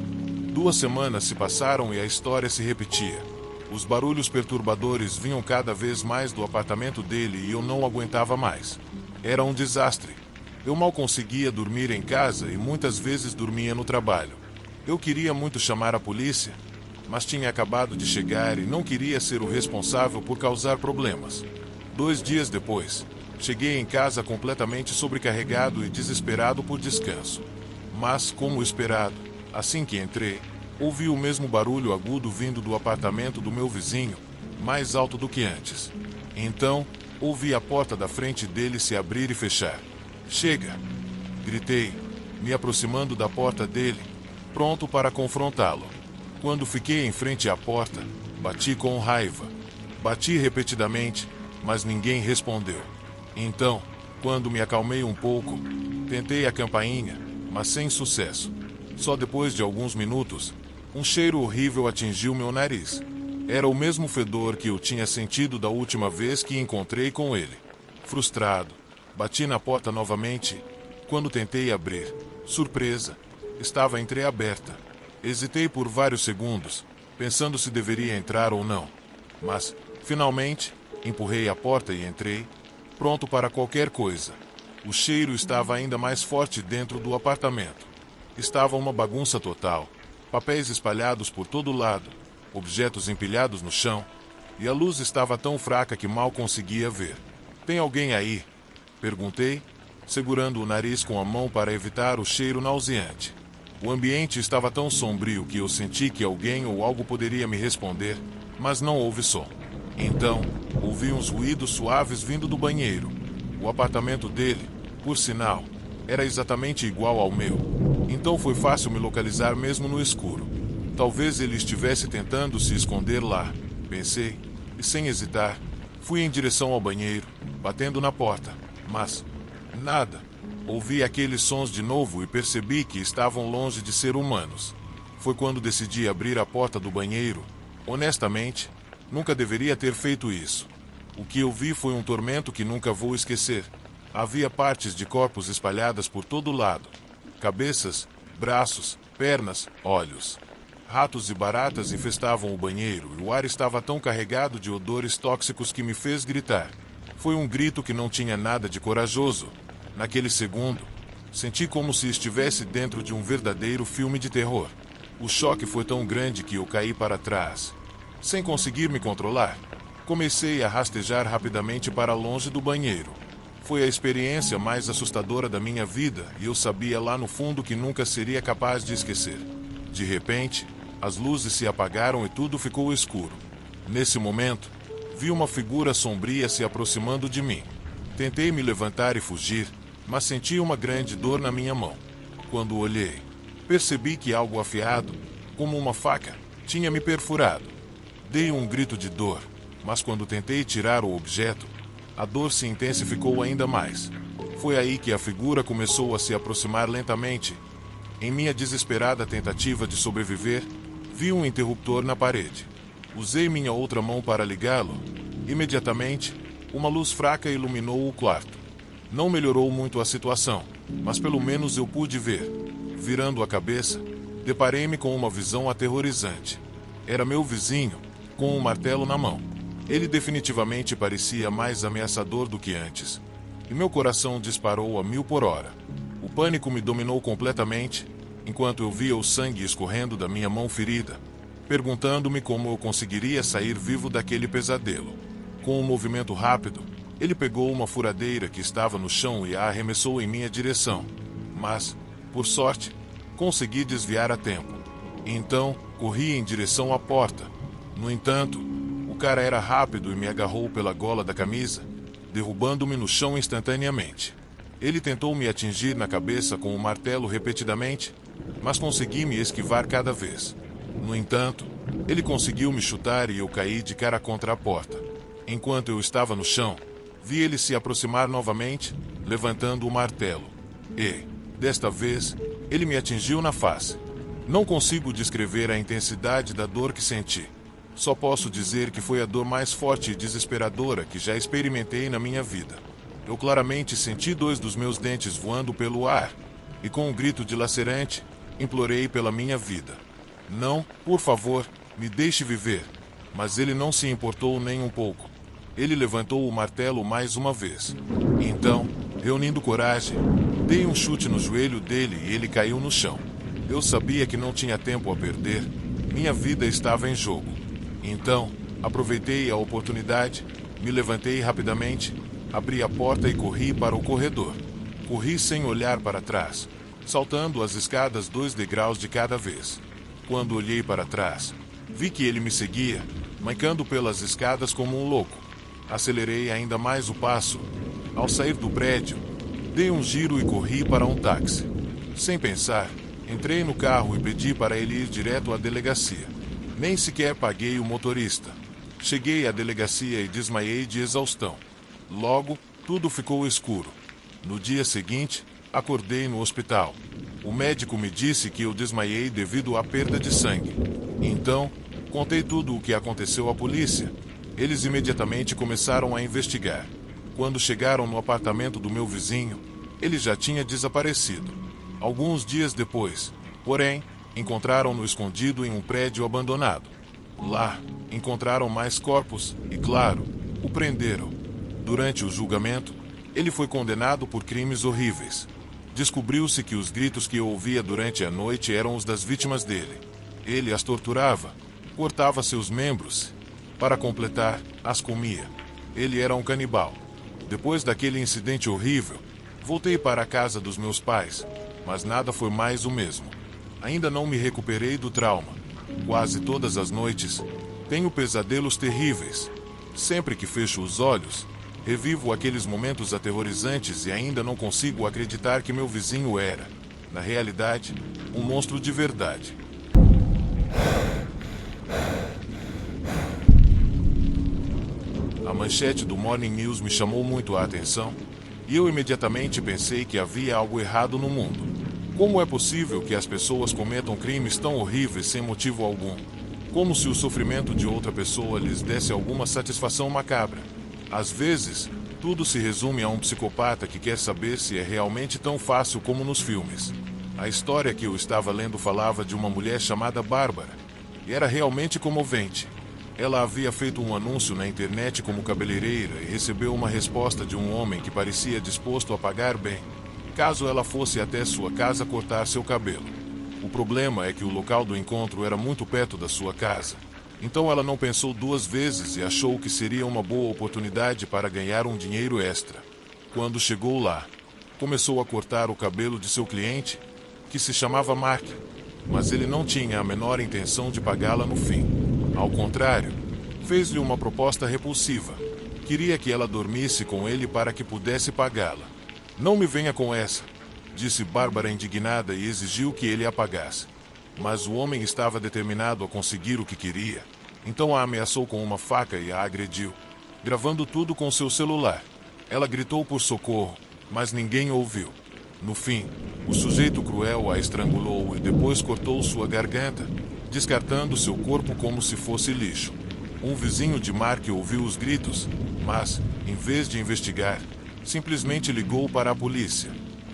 A: 2 semanas se passaram e a história se repetia. Os barulhos perturbadores vinham cada vez mais do apartamento dele e eu não aguentava mais. Era um desastre. Eu mal conseguia dormir em casa e muitas vezes dormia no trabalho. Eu queria muito chamar a polícia, mas tinha acabado de chegar e não queria ser o responsável por causar problemas. 2 dias depois, cheguei em casa completamente sobrecarregado e desesperado por descanso. Mas, como esperado, assim que entrei, ouvi o mesmo barulho agudo vindo do apartamento do meu vizinho, mais alto do que antes. Então, ouvi a porta da frente dele se abrir e fechar. "Chega!" gritei, me aproximando da porta dele, pronto para confrontá-lo. Quando fiquei em frente à porta, bati com raiva. Bati repetidamente, mas ninguém respondeu. Então, quando me acalmei um pouco, tentei a campainha, mas sem sucesso. Só depois de alguns minutos, um cheiro horrível atingiu meu nariz. Era o mesmo fedor que eu tinha sentido da última vez que encontrei com ele. Frustrado, bati na porta novamente. Quando tentei abrir, surpresa, estava entreaberta. Hesitei por vários segundos, pensando se deveria entrar ou não. Mas, finalmente, empurrei a porta e entrei, pronto para qualquer coisa. O cheiro estava ainda mais forte dentro do apartamento. Estava uma bagunça total. Papéis espalhados por todo lado, objetos empilhados no chão, e a luz estava tão fraca que mal conseguia ver. "Tem alguém aí?" perguntei, segurando o nariz com a mão para evitar o cheiro nauseante. O ambiente estava tão sombrio que eu senti que alguém ou algo poderia me responder, mas não houve som. Então, ouvi uns ruídos suaves vindo do banheiro. O apartamento dele, por sinal, era exatamente igual ao meu. Então foi fácil me localizar mesmo no escuro. Talvez ele estivesse tentando se esconder lá, pensei, e sem hesitar, fui em direção ao banheiro, batendo na porta. Mas, nada. Ouvi aqueles sons de novo e percebi que estavam longe de ser humanos. Foi quando decidi abrir a porta do banheiro. Honestamente, nunca deveria ter feito isso. O que eu vi foi um tormento que nunca vou esquecer. Havia partes de corpos espalhadas por todo lado. Cabeças, braços, pernas, olhos. Ratos e baratas infestavam o banheiro e o ar estava tão carregado de odores tóxicos que me fez gritar. Foi um grito que não tinha nada de corajoso. Naquele segundo, senti como se estivesse dentro de um verdadeiro filme de terror. O choque foi tão grande que eu caí para trás. Sem conseguir me controlar, comecei a rastejar rapidamente para longe do banheiro. Foi a experiência mais assustadora da minha vida e eu sabia lá no fundo que nunca seria capaz de esquecer. De repente, as luzes se apagaram e tudo ficou escuro. Nesse momento, vi uma figura sombria se aproximando de mim. Tentei me levantar e fugir, mas senti uma grande dor na minha mão. Quando olhei, percebi que algo afiado, como uma faca, tinha me perfurado. Dei um grito de dor, mas quando tentei tirar o objeto, a dor se intensificou ainda mais. Foi aí que a figura começou a se aproximar lentamente. Em minha desesperada tentativa de sobreviver, vi um interruptor na parede. Usei minha outra mão para ligá-lo. Imediatamente, uma luz fraca iluminou o quarto. Não melhorou muito a situação, mas pelo menos eu pude ver. Virando a cabeça, deparei-me com uma visão aterrorizante. Era meu vizinho, com um martelo na mão. Ele definitivamente parecia mais ameaçador do que antes, e meu coração disparou a 1000 por hora. O pânico me dominou completamente, enquanto eu via o sangue escorrendo da minha mão ferida, perguntando-me como eu conseguiria sair vivo daquele pesadelo. Com um movimento rápido, ele pegou uma furadeira que estava no chão e a arremessou em minha direção, mas, por sorte, consegui desviar a tempo. Então, corri em direção à porta. No entanto, o cara era rápido e me agarrou pela gola da camisa, derrubando-me no chão instantaneamente. Ele tentou me atingir na cabeça com o martelo repetidamente, mas consegui me esquivar cada vez. No entanto, ele conseguiu me chutar e eu caí de cara contra a porta. Enquanto eu estava no chão, vi ele se aproximar novamente, levantando o martelo. E, desta vez, ele me atingiu na face. Não consigo descrever a intensidade da dor que senti. Só posso dizer que foi a dor mais forte e desesperadora que já experimentei na minha vida. Eu claramente senti 2 dos meus dentes voando pelo ar, e com um grito dilacerante, implorei pela minha vida. Não, por favor, me deixe viver. Mas ele não se importou nem um pouco. Ele levantou o martelo mais uma vez. Então, reunindo coragem, dei um chute no joelho dele e ele caiu no chão. Eu sabia que não tinha tempo a perder. Minha vida estava em jogo. Então, aproveitei a oportunidade, me levantei rapidamente, abri a porta e corri para o corredor. Corri sem olhar para trás, saltando as escadas 2 degraus de cada vez. Quando olhei para trás, vi que ele me seguia, mancando pelas escadas como um louco. Acelerei ainda mais o passo. Ao sair do prédio, dei um giro e corri para um táxi. Sem pensar, entrei no carro e pedi para ele ir direto à delegacia. Nem sequer paguei o motorista. Cheguei à delegacia e desmaiei de exaustão. Logo, tudo ficou escuro. No dia seguinte, acordei no hospital. O médico me disse que eu desmaiei devido à perda de sangue. Então, contei tudo o que aconteceu à polícia. Eles imediatamente começaram a investigar. Quando chegaram no apartamento do meu vizinho, ele já tinha desaparecido. Alguns dias depois, porém, encontraram-no escondido em um prédio abandonado. Lá, encontraram mais corpos e, claro, o prenderam. Durante o julgamento, ele foi condenado por crimes horríveis. Descobriu-se que os gritos que eu ouvia durante a noite eram os das vítimas dele. Ele as torturava, cortava seus membros. Para completar, as comia. Ele era um canibal. Depois daquele incidente horrível, voltei para a casa dos meus pais, mas nada foi mais o mesmo. Ainda não me recuperei do trauma. Quase todas as noites, tenho pesadelos terríveis. Sempre que fecho os olhos, revivo aqueles momentos aterrorizantes e ainda não consigo acreditar que meu vizinho era, na realidade, um monstro de verdade. A manchete do Morning News me chamou muito a atenção e eu imediatamente pensei que havia algo errado no mundo. Como é possível que as pessoas cometam crimes tão horríveis sem motivo algum? Como se o sofrimento de outra pessoa lhes desse alguma satisfação macabra. Às vezes, tudo se resume a um psicopata que quer saber se é realmente tão fácil como nos filmes. A história que eu estava lendo falava de uma mulher chamada Bárbara, e era realmente comovente. Ela havia feito um anúncio na internet como cabeleireira e recebeu uma resposta de um homem que parecia disposto a pagar bem, caso ela fosse até sua casa cortar seu cabelo. O problema é que o local do encontro era muito perto da sua casa. Então ela não pensou 2 vezes e achou que seria uma boa oportunidade para ganhar um dinheiro extra. Quando chegou lá, começou a cortar o cabelo de seu cliente, que se chamava Mark, mas ele não tinha a menor intenção de pagá-la no fim. Ao contrário, fez-lhe uma proposta repulsiva. Queria que ela dormisse com ele para que pudesse pagá-la. Não me venha com essa, disse Bárbara indignada e exigiu que ele a pagasse. Mas o homem estava determinado a conseguir o que queria, então a ameaçou com uma faca e a agrediu, gravando tudo com seu celular. Ela gritou por socorro, mas ninguém ouviu. No fim, o sujeito cruel a estrangulou e depois cortou sua garganta, descartando seu corpo como se fosse lixo. Um vizinho de Mark ouviu os gritos, mas, em vez de investigar, simplesmente ligou para a polícia.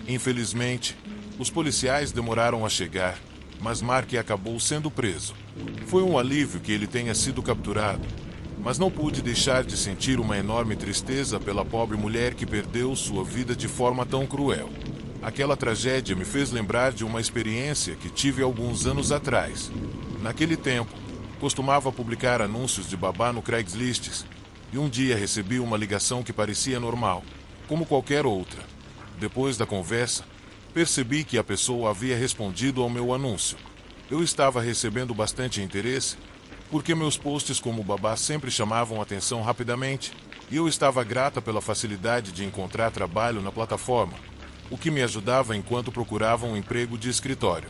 A: Infelizmente, os policiais demoraram a chegar, mas Mark acabou sendo preso. Foi um alívio que ele tenha sido capturado, mas não pude deixar de sentir uma enorme tristeza pela pobre mulher que perdeu sua vida de forma tão cruel. Aquela tragédia me fez lembrar de uma experiência que tive alguns anos atrás. Naquele tempo, costumava publicar anúncios de babá no Craigslist, e um dia recebi uma ligação que parecia normal, como qualquer outra. Depois da conversa, percebi que a pessoa havia respondido ao meu anúncio. Eu estava recebendo bastante interesse, porque meus posts como babá sempre chamavam atenção rapidamente, e eu estava grata pela facilidade de encontrar trabalho na plataforma, o que me ajudava enquanto procurava um emprego de escritório.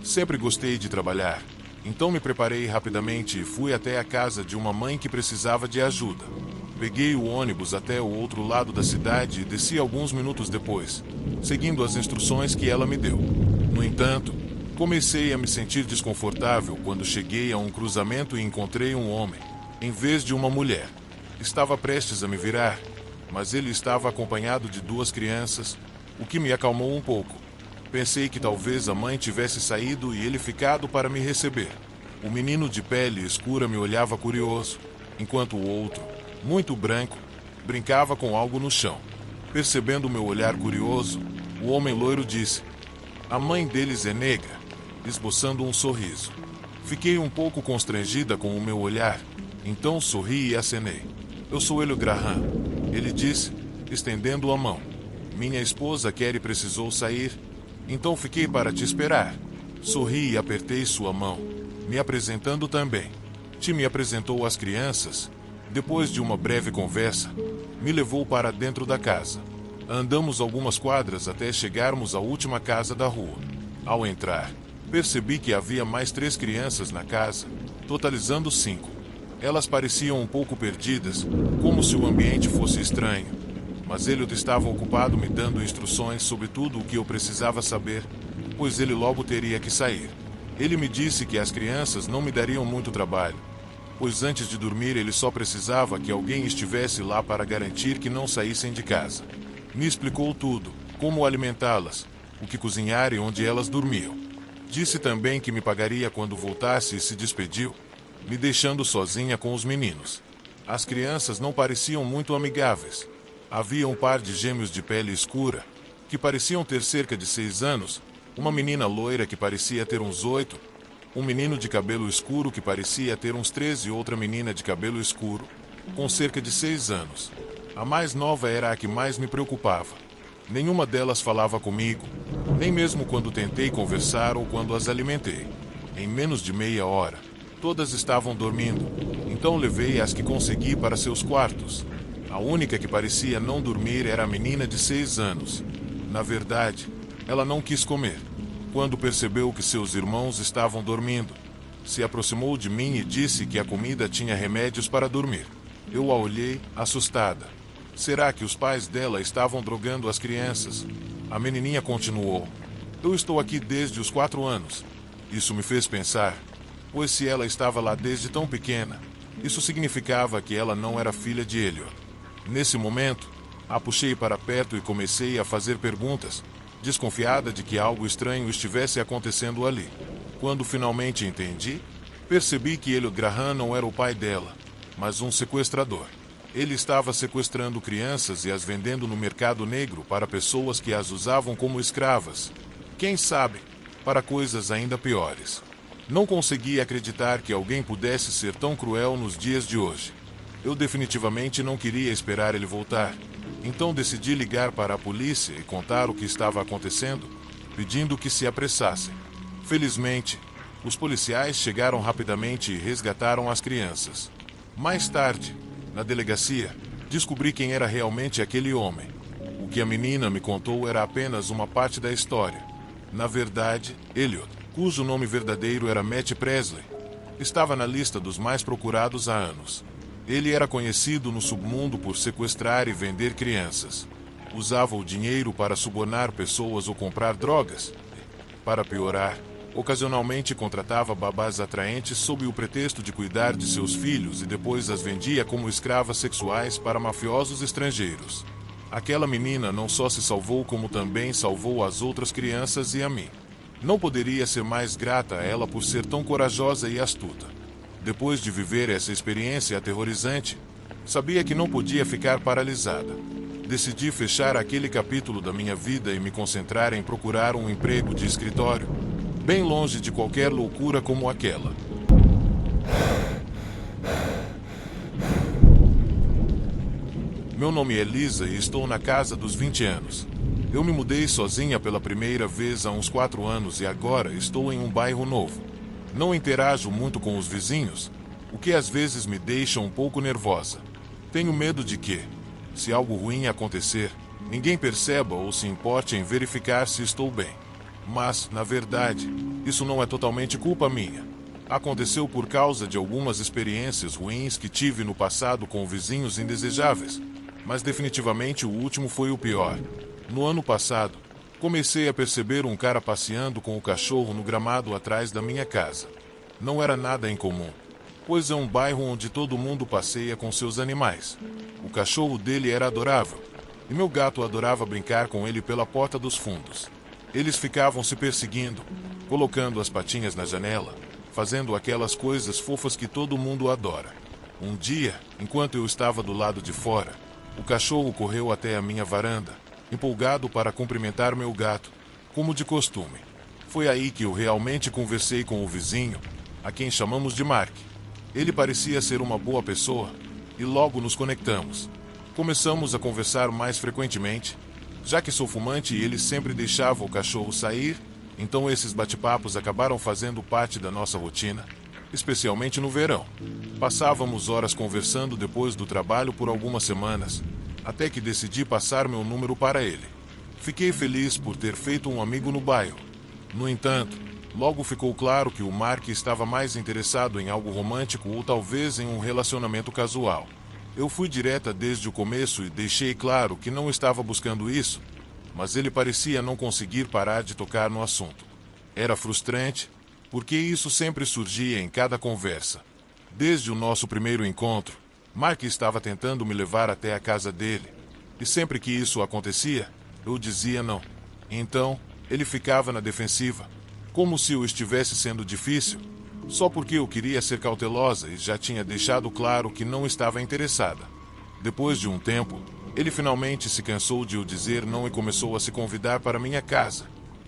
A: Sempre gostei de trabalhar, então me preparei rapidamente e fui até a casa de uma mãe que precisava de ajuda. Peguei o ônibus até o outro lado da cidade e desci alguns minutos depois, seguindo as instruções que ela me deu. No entanto, comecei a me sentir desconfortável quando cheguei a um cruzamento e encontrei um homem, em vez de uma mulher. Estava prestes a me virar, mas ele estava acompanhado de 2 crianças, o que me acalmou um pouco. Pensei que talvez a mãe tivesse saído e ele ficado para me receber. O menino de pele escura me olhava curioso, enquanto o outro, muito branco, brincava com algo no chão. Percebendo meu olhar curioso, o homem loiro disse: "A mãe deles é negra", esboçando um sorriso. Fiquei um pouco constrangida com o meu olhar, então sorri e acenei. "Eu sou Elliot Graham", ele disse, estendendo a mão. "Minha esposa Kerry precisou sair, então fiquei para te esperar." Sorri e apertei sua mão, me apresentando também. Tim me apresentou às crianças. Depois de uma breve conversa, me levou para dentro da casa. Andamos algumas quadras até chegarmos à última casa da rua. Ao entrar, percebi que havia mais 3 crianças na casa, totalizando 5. Elas pareciam um pouco perdidas, como se o ambiente fosse estranho. Mas ele estava ocupado me dando instruções sobre tudo o que eu precisava saber, pois ele logo teria que sair. Ele me disse que as crianças não me dariam muito trabalho, pois antes de dormir ele só precisava que alguém estivesse lá para garantir que não saíssem de casa. Me explicou tudo, como alimentá-las, o que cozinhar e onde elas dormiam. Disse também que me pagaria quando voltasse e se despediu, me deixando sozinha com os meninos. As crianças não pareciam muito amigáveis. Havia um par de gêmeos de pele escura, que pareciam ter cerca de 6 anos, uma menina loira que parecia ter uns 8, um menino de cabelo escuro que parecia ter uns 13 e outra menina de cabelo escuro, com cerca de 6 anos. A mais nova era a que mais me preocupava. Nenhuma delas falava comigo, nem mesmo quando tentei conversar ou quando as alimentei. Em menos de meia hora, todas estavam dormindo, então levei as que consegui para seus quartos. A única que parecia não dormir era a menina de 6 anos. Na verdade, ela não quis comer. Quando percebeu que seus irmãos estavam dormindo, se aproximou de mim e disse que a comida tinha remédios para dormir. Eu a olhei, assustada. Será que os pais dela estavam drogando as crianças? A menininha continuou: "Eu estou aqui desde os 4 anos. Isso me fez pensar, pois se ela estava lá desde tão pequena, isso significava que ela não era filha de Elliot." Nesse momento, a puxei para perto e comecei a fazer perguntas, desconfiada de que algo estranho estivesse acontecendo ali. Quando finalmente entendi, percebi que Elliot Graham não era o pai dela, mas um sequestrador. Ele estava sequestrando crianças e as vendendo no mercado negro para pessoas que as usavam como escravas. Quem sabe, para coisas ainda piores. Não conseguia acreditar que alguém pudesse ser tão cruel nos dias de hoje. Eu definitivamente não queria esperar ele voltar, então decidi ligar para a polícia e contar o que estava acontecendo, pedindo que se apressassem. Felizmente, os policiais chegaram rapidamente e resgataram as crianças. Mais tarde, na delegacia, descobri quem era realmente aquele homem. O que a menina me contou era apenas uma parte da história. Na verdade, Elliot, cujo nome verdadeiro era Matt Presley, estava na lista dos mais procurados há anos. Ele era conhecido no submundo por sequestrar e vender crianças. Usava o dinheiro para subornar pessoas ou comprar drogas. Para piorar, ocasionalmente contratava babás atraentes sob o pretexto de cuidar de seus filhos e depois as vendia como escravas sexuais para mafiosos estrangeiros. Aquela menina não só se salvou como também salvou as outras crianças e a mim. Não poderia ser mais grata a ela por ser tão corajosa e astuta. Depois de viver essa experiência aterrorizante, sabia que não podia ficar paralisada. Decidi fechar aquele capítulo da minha vida e me concentrar em procurar um emprego de escritório, bem longe de qualquer loucura como aquela. Meu nome é Lisa e estou na casa dos 20 anos. Eu me mudei sozinha pela primeira vez há uns 4 anos e agora estou em um bairro novo. Não interajo muito com os vizinhos, o que às vezes me deixa um pouco nervosa. Tenho medo de que, se algo ruim acontecer, ninguém perceba ou se importe em verificar se estou bem. Mas, na verdade, isso não é totalmente culpa minha. Aconteceu por causa de algumas experiências ruins que tive no passado com vizinhos indesejáveis, mas definitivamente o último foi o pior. No ano passado, comecei a perceber um cara passeando com o cachorro no gramado atrás da minha casa. Não era nada incomum, pois é um bairro onde todo mundo passeia com seus animais. O cachorro dele era adorável, e meu gato adorava brincar com ele pela porta dos fundos. Eles ficavam se perseguindo, colocando as patinhas na janela, fazendo aquelas coisas fofas que todo mundo adora. Um dia, enquanto eu estava do lado de fora, o cachorro correu até a minha varanda, empolgado para cumprimentar meu gato, como de costume. Foi aí que eu realmente conversei com o vizinho, a quem chamamos de Mark. Ele parecia ser uma boa pessoa, e logo nos conectamos. Começamos a conversar mais frequentemente, já que sou fumante e ele sempre deixava o cachorro sair, então esses bate-papos acabaram fazendo parte da nossa rotina, especialmente no verão. Passávamos horas conversando depois do trabalho por algumas semanas, até que decidi passar meu número para ele. Fiquei feliz por ter feito um amigo no bairro. No entanto, logo ficou claro que o Mark estava mais interessado em algo romântico ou talvez em um relacionamento casual. Eu fui direta desde o começo e deixei claro que não estava buscando isso, mas ele parecia não conseguir parar de tocar no assunto. Era frustrante, porque isso sempre surgia em cada conversa. Desde o nosso primeiro encontro, Mark estava tentando me levar até a casa dele, e sempre que isso acontecia, eu dizia não. Então, ele ficava na defensiva, como se eu estivesse sendo difícil, só porque eu queria ser cautelosa e já tinha deixado claro que não estava interessada. Depois de um tempo, ele finalmente se cansou de eu dizer não e começou a se convidar para minha casa.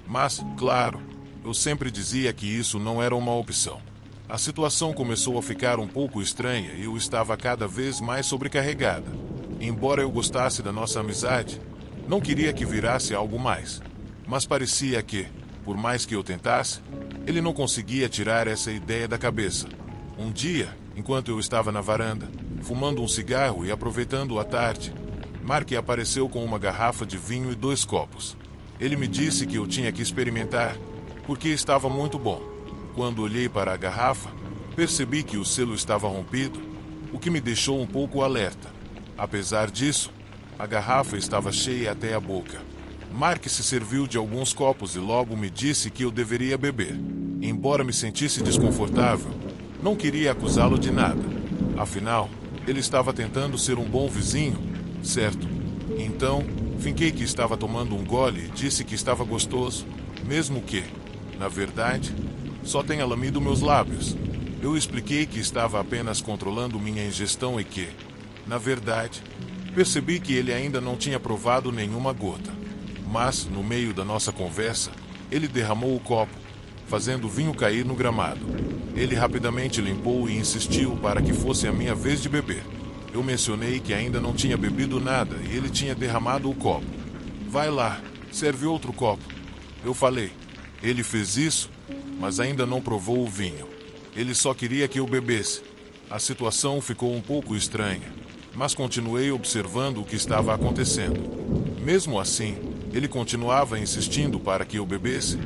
A: Mas, claro, eu sempre dizia que isso não era uma opção. A situação começou a ficar um pouco estranha e eu estava cada vez mais sobrecarregada. Embora eu gostasse da nossa amizade, não queria que virasse algo mais. Mas parecia que, por mais que eu tentasse, ele não conseguia tirar essa ideia da cabeça. Um dia, enquanto eu estava na varanda, fumando um cigarro e aproveitando a tarde, Mark apareceu com uma garrafa de vinho e 2 copos. Ele me disse que eu tinha que experimentar, porque estava muito bom. Quando olhei para a garrafa, percebi que o selo estava rompido, o que me deixou um pouco alerta. Apesar disso, a garrafa estava cheia até a boca. Mark se serviu de alguns copos e logo me disse que eu deveria beber. Embora me sentisse desconfortável, não queria acusá-lo de nada. Afinal, ele estava tentando ser um bom vizinho, certo? Então, finquei que estava tomando um gole e disse que estava gostoso, mesmo que, na verdade, só tenha lamido meus lábios. Eu expliquei que estava apenas controlando minha ingestão e que, na verdade, percebi que ele ainda não tinha provado nenhuma gota. Mas, no meio da nossa conversa, ele derramou o copo, fazendo o vinho cair no gramado. Ele rapidamente limpou e insistiu para que fosse a minha vez de beber. Eu mencionei que ainda não tinha bebido nada e ele tinha derramado o copo. Vai lá, serve outro copo. Eu falei. Ele fez isso, mas ainda não provou o vinho. Ele só queria que eu bebesse. A situação ficou um pouco estranha, mas continuei observando o que estava acontecendo. Mesmo assim, ele continuava insistindo para que eu bebesse,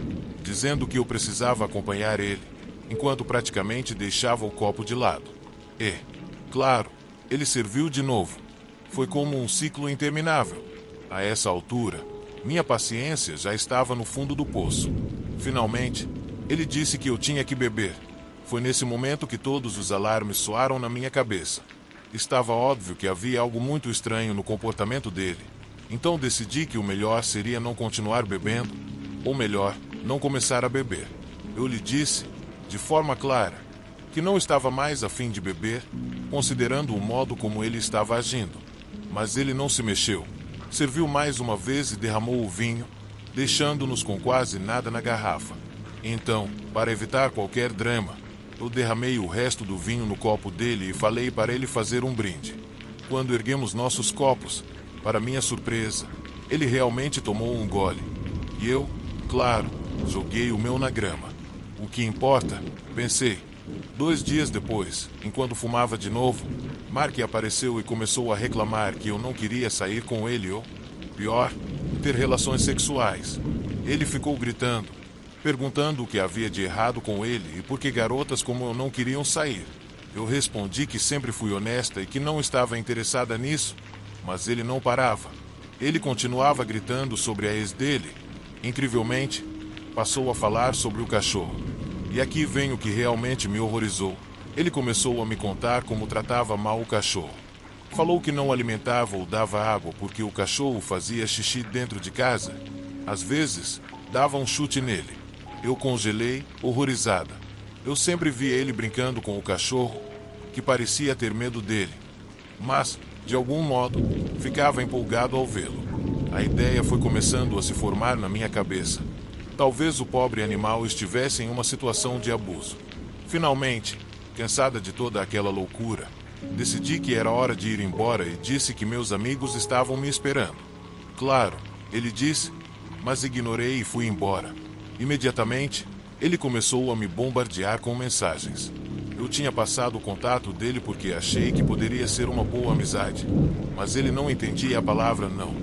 A: dizendo que eu precisava acompanhar ele, enquanto praticamente deixava o copo de lado. E, claro, ele serviu de novo. Foi como um ciclo interminável. A essa altura, minha paciência já estava no fundo do poço. Finalmente, ele disse que eu tinha que beber. Foi nesse momento que todos os alarmes soaram na minha cabeça. Estava óbvio que havia algo muito estranho no comportamento dele. Então decidi que o melhor seria não continuar bebendo, ou melhor, não começar a beber. Eu lhe disse, de forma clara, que não estava mais a fim de beber, considerando o modo como ele estava agindo. Mas ele não se mexeu. Serviu mais uma vez e derramou o vinho, deixando-nos com quase nada na garrafa. Então, para evitar qualquer drama, eu derramei o resto do vinho no copo dele e falei para ele fazer um brinde. Quando erguemos nossos copos, para minha surpresa, ele realmente tomou um gole. E eu, claro, joguei o meu na grama. O que importa? Pensei. 2 dias depois, enquanto fumava de novo, Mark apareceu e começou a reclamar que eu não queria sair com ele ou, pior, ter relações sexuais. Ele ficou gritando, perguntando o que havia de errado com ele e por que garotas como eu não queriam sair. Eu respondi que sempre fui honesta e que não estava interessada nisso, mas ele não parava. Ele continuava gritando sobre a ex dele. Incrivelmente, passou a falar sobre o cachorro. E aqui vem o que realmente me horrorizou. Ele começou a me contar como tratava mal o cachorro. Falou que não alimentava ou dava água porque o cachorro fazia xixi dentro de casa. Às vezes, dava um chute nele. Eu congelei, horrorizada. Eu sempre via ele brincando com o cachorro, que parecia ter medo dele. Mas, de algum modo, ficava empolgado ao vê-lo. A ideia foi começando a se formar na minha cabeça. Talvez o pobre animal estivesse em uma situação de abuso. Finalmente, cansada de toda aquela loucura, decidi que era hora de ir embora e disse que meus amigos estavam me esperando. Claro, ele disse, mas ignorei e fui embora. Imediatamente, ele começou a me bombardear com mensagens. Eu tinha passado o contato dele porque achei que poderia ser uma boa amizade, mas ele não entendia a palavra não.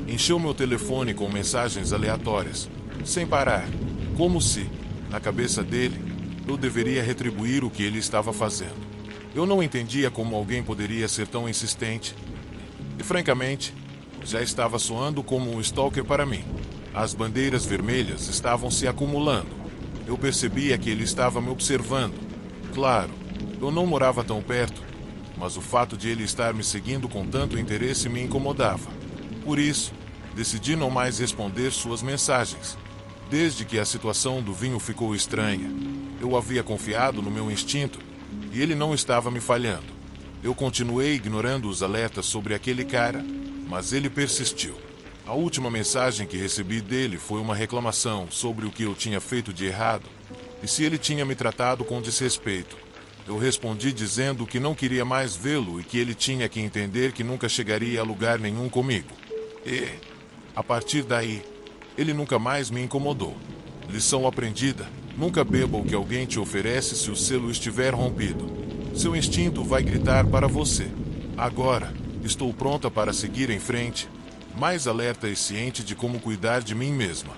A: Encheu meu telefone com mensagens aleatórias, sem parar, como se, na cabeça dele, eu deveria retribuir o que ele estava fazendo. Eu não entendia como alguém poderia ser tão insistente e, francamente, já estava soando como um stalker para mim. As bandeiras vermelhas estavam se acumulando. Eu percebia que ele estava me observando. Claro, eu não morava tão perto, mas o fato de ele estar me seguindo com tanto interesse me incomodava. Por isso, decidi não mais responder suas mensagens. Desde que a situação do vinho ficou estranha, eu havia confiado no meu instinto e ele não estava me falhando. Eu continuei ignorando os alertas sobre aquele cara, mas ele persistiu. A última mensagem que recebi dele foi uma reclamação sobre o que eu tinha feito de errado e se ele tinha me tratado com desrespeito. Eu respondi dizendo que não queria mais vê-lo e que ele tinha que entender que nunca chegaria a lugar nenhum comigo. E, a partir daí, ele nunca mais me incomodou. Lição aprendida: nunca beba o que alguém te oferece se o selo estiver rompido. Seu instinto vai gritar para você. Agora, estou pronta para seguir em frente, mais alerta e ciente de como cuidar de mim mesma.